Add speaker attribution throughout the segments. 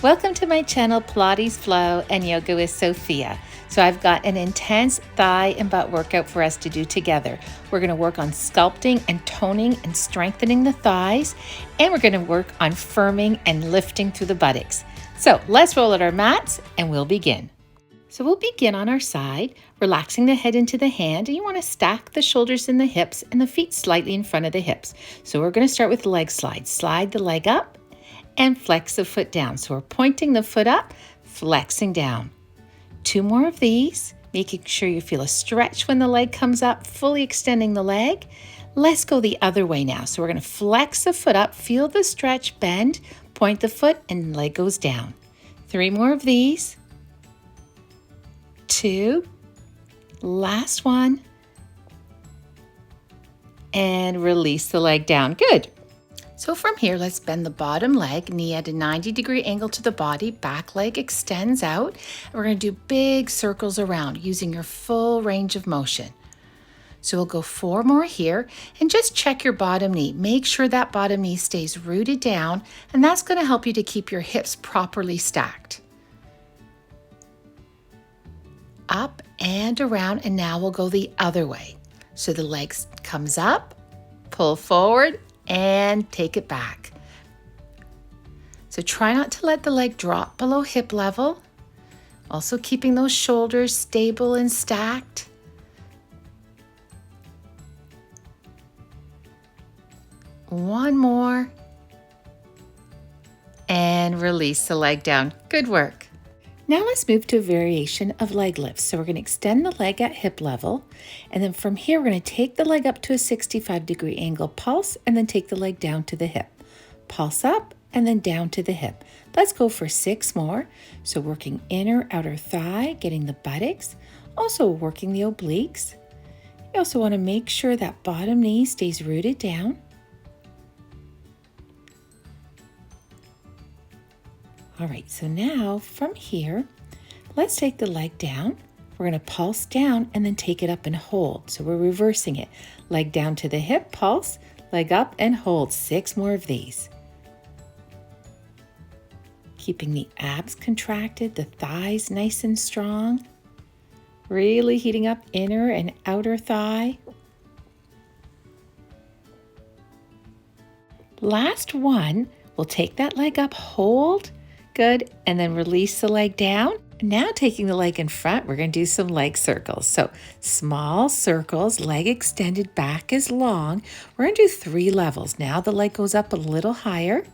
Speaker 1: Welcome to my channel, Pilates Flow and Yoga with Sophia. So I've got an intense thigh and butt workout for us to do together. We're going to work on sculpting and toning and strengthening the thighs, and we're going to work on firming and lifting through the buttocks. So let's roll out our mats and we'll begin. So we'll begin on our side, relaxing the head into the hand, and you want to stack the shoulders in the hips and the feet slightly in front of the hips. So we're going to start with leg slides. Slide the leg up and flex the foot down. So we're pointing the foot up, flexing down. 2 more of these, making sure you feel a stretch when the leg comes up, fully extending the leg. Let's go the other way now. So we're going to flex the foot up, feel the stretch, bend, point the foot, and leg goes down. 3 more of these. 2. Last one. And release the leg down. Good. So from here, let's bend the bottom leg, knee at a 90-degree angle to the body, back leg extends out. And we're going to do big circles around using your full range of motion. So we'll go 4 more here, and just check your bottom knee. Make sure that bottom knee stays rooted down, and that's going to help you to keep your hips properly stacked. Up and around, and now we'll go the other way. So the leg comes up, pull forward, and take it back. So try not to let the leg drop below hip level. Also keeping those shoulders stable and stacked. One more. And release the leg down. Good work. Now let's move to a variation of leg lifts. So we're going to extend the leg at hip level, and then from here we're going to take the leg up to a 65-degree angle, pulse, and then take the leg down to the hip. Pulse up and then down to the hip. Let's go for 6 more. So working inner, outer thigh, getting the buttocks, also working the obliques. You also want to make sure that bottom knee stays rooted down. All right, so now from here, let's take the leg down. We're going to pulse down and then take it up and hold. So we're reversing it. Leg down to the hip, pulse, leg up and hold. 6 more of these. Keeping the abs contracted, the thighs nice and strong. Really heating up inner and outer thigh. Last one, we'll take that leg up, hold. Good, and then release the leg down. Now taking the leg in front, we're going to do some leg circles. So small circles, leg extended, back is long. We're going to do 3 levels. Now the leg goes up a little higher.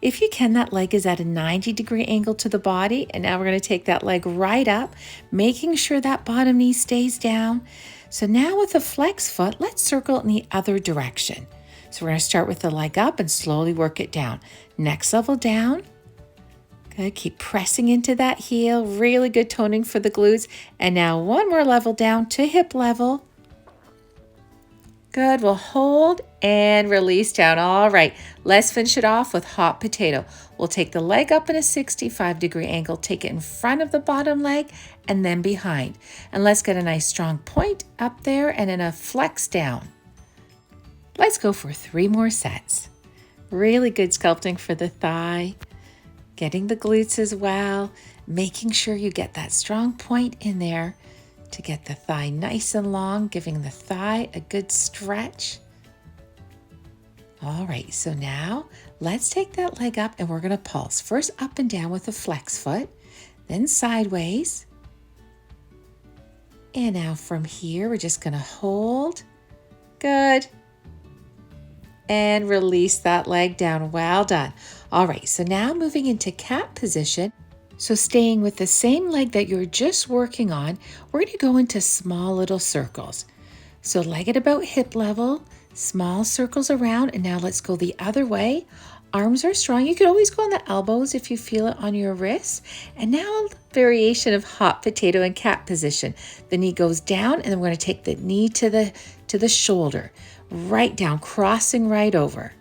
Speaker 1: If you can, that leg is at a 90-degree angle to the body. And now we're going to take that leg right up, making sure that bottom knee stays down. So now with a flex foot, let's circle in the other direction. So we're going to start with the leg up and slowly work it down. Next level down. Good, keep pressing into that heel, really good toning for the glutes. And now 1 more level down to hip level. Good, we'll hold and release down. All right, let's finish it off with hot potato. We'll take the leg up in a 65-degree angle, take it in front of the bottom leg and then behind. And let's get a nice strong point up there and then a flex down. Let's go for 3 more sets. Really good sculpting for the thigh. Getting the glutes as well, making sure you get that strong point in there to get the thigh nice and long, giving the thigh a good stretch. All right, so now let's take that leg up and we're going to pulse. First up and down with a flex foot, then sideways. And now from here, we're just going to hold. Good. And release that leg down. Well done. All right, so now moving into cat position. So staying with the same leg that you're just working on, we're going to go into small little circles. So leg at about hip level, small circles around, and now let's go the other way. Arms are strong. You could always go on the elbows if you feel it on your wrists. And now a variation of hot potato and cat position. The knee goes down, and then we're going to take the knee to the shoulder. Right down, crossing right over.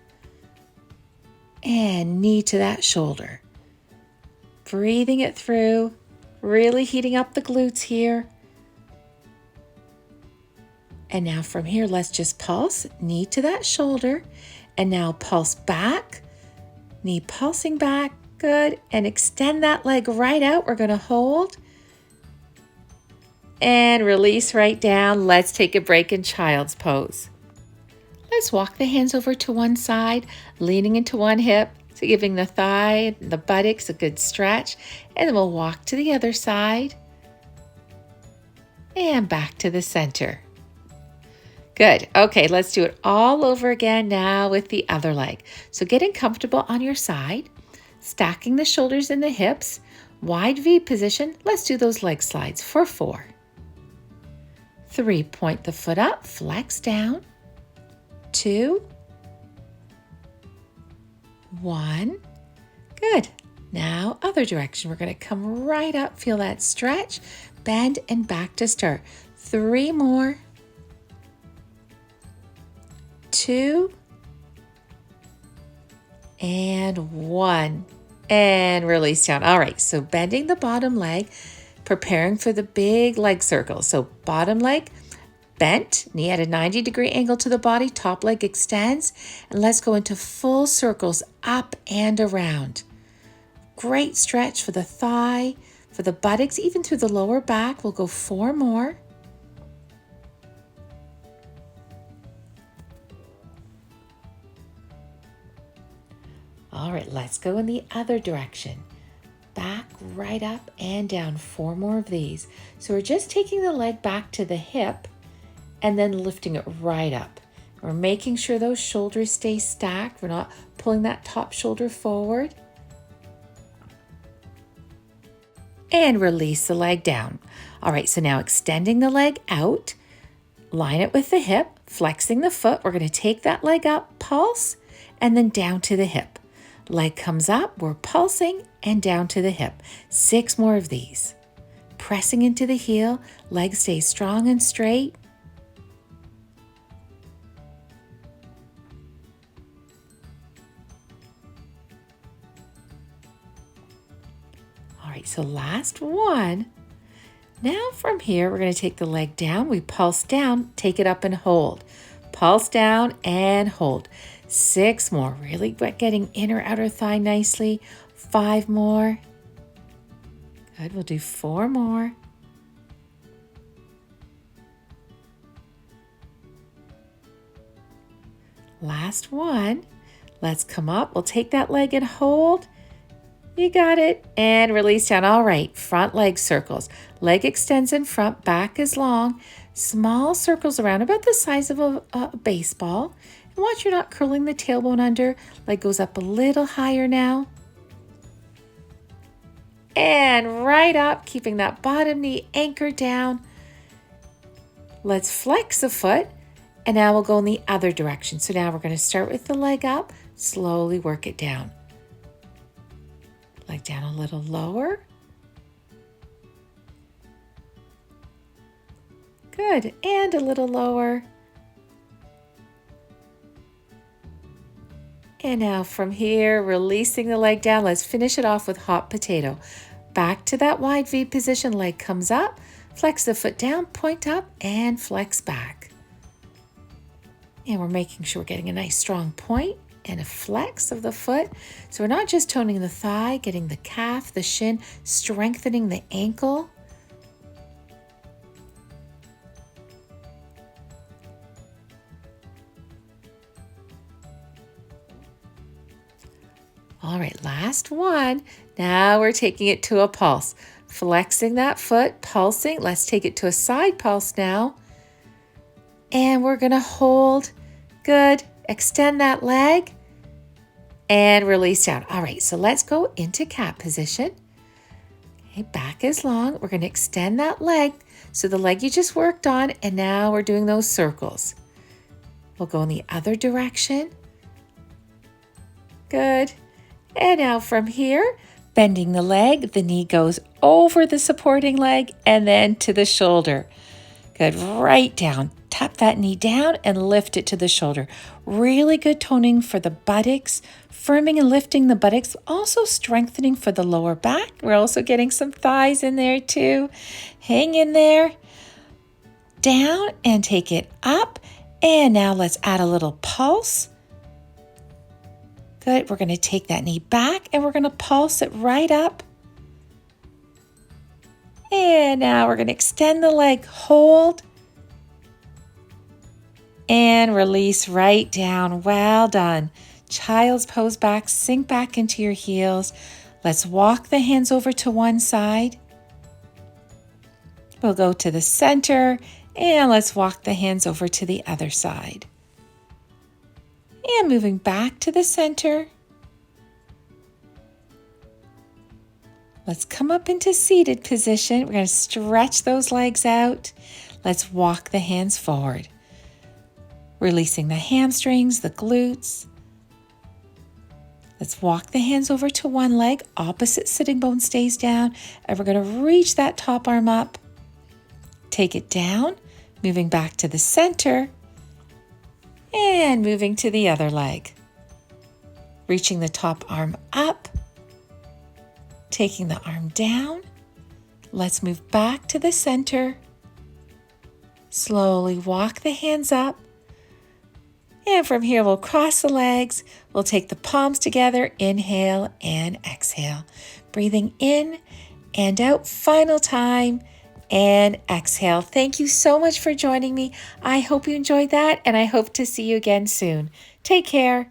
Speaker 1: And knee to that shoulder. Breathing it through, really heating up the glutes here. And now from here, let's just pulse, knee to that shoulder, and now pulse back, knee pulsing back, Good. And extend that leg right out. We're going to hold and release right down. Let's take a break in child's pose. Let's walk the hands over to one side, leaning into one hip, so giving the thigh, the buttocks a good stretch. And then we'll walk to the other side and back to the center. Good. Okay, let's do it all over again now with the other leg. So getting comfortable on your side, stacking the shoulders and the hips, wide V position. Let's do those leg slides for 4. 3, point the foot up, flex down. 2, 1. Good. Now other direction. We're going to come right up, feel that stretch, bend and back to start. 3 more. 2 and 1 and release down. All right, so bending the bottom leg, preparing for the big leg circle. So bottom leg bent, knee at a 90-degree angle to the body, top leg extends, and let's go into full circles up and around. Great stretch for the thigh, for the buttocks, even through the lower back. We'll go 4 more. All right, let's go in the other direction. Back, right up, and down. 4 more of these. So we're just taking the leg back to the hip and then lifting it right up. We're making sure those shoulders stay stacked. We're not pulling that top shoulder forward. And release the leg down. All right, so now extending the leg out, line it with the hip, flexing the foot. We're going to take that leg up, pulse, and then down to the hip. Leg comes up, we're pulsing, and down to the hip. 6 more of these. Pressing into the heel, leg stays strong and straight. All right, so last one. Now from here, we're going to take the leg down. We pulse down, take it up and hold. Pulse down and hold. 6 more, really getting inner outer thigh nicely. 5 more. Good, we'll do 4 more. Last one. Let's come up. We'll take that leg and hold. You got it. And release down. All right, front leg circles. Leg extends in front, back is long. Small circles around about the size of a baseball. And watch you're not curling the tailbone under. Leg goes up a little higher now. And right up, keeping that bottom knee anchored down. Let's flex the foot. And now we'll go in the other direction. So now we're going to start with the leg up, slowly work it down. Leg down a little lower. Good, and a little lower. And now from here, releasing the leg down, let's finish it off with hot potato. Back to that wide V position, leg comes up, flex the foot down, point up, and flex back. And we're making sure we're getting a nice strong point and a flex of the foot. So we're not just toning the thigh, getting the calf, the shin, strengthening the ankle. All right, last one. Now we're taking it to a pulse. Flexing that foot, pulsing. Let's take it to a side pulse now. And we're going to hold. Good. Extend that leg and release down. All right, so let's go into cat position. Okay, back is long. We're going to extend that leg. So the leg you just worked on, and now we're doing those circles. We'll go in the other direction. Good. And now from here, bending the leg, the knee goes over the supporting leg and then to the shoulder. Good, right down. Tap that knee down and lift it to the shoulder. Really good toning for the buttocks, firming and lifting the buttocks, also strengthening for the lower back. We're also getting some thighs in there too. Hang in there. Down and take it up. And now let's add a little pulse. Good. We're going to take that knee back and we're going to pulse it right up. And now we're going to extend the leg, hold, and release right down. Well done. Child's pose back, sink back into your heels. Let's walk the hands over to one side. We'll go to the center and let's walk the hands over to the other side. And moving back to the center. Let's come up into seated position. We're going to stretch those legs out. Let's walk the hands forward. Releasing the hamstrings, the glutes. Let's walk the hands over to one leg. Opposite sitting bone stays down. And we're going to reach that top arm up. Take it down. Moving back to the center. And moving to the other leg. Reaching the top arm up. Taking the arm down. Let's move back to the center. Slowly walk the hands up. And from here, we'll cross the legs. We'll take the palms together. Inhale and exhale. Breathing in and out. Final time. And exhale. Thank you so much for joining me. I hope you enjoyed that, and I hope to see you again soon. Take care.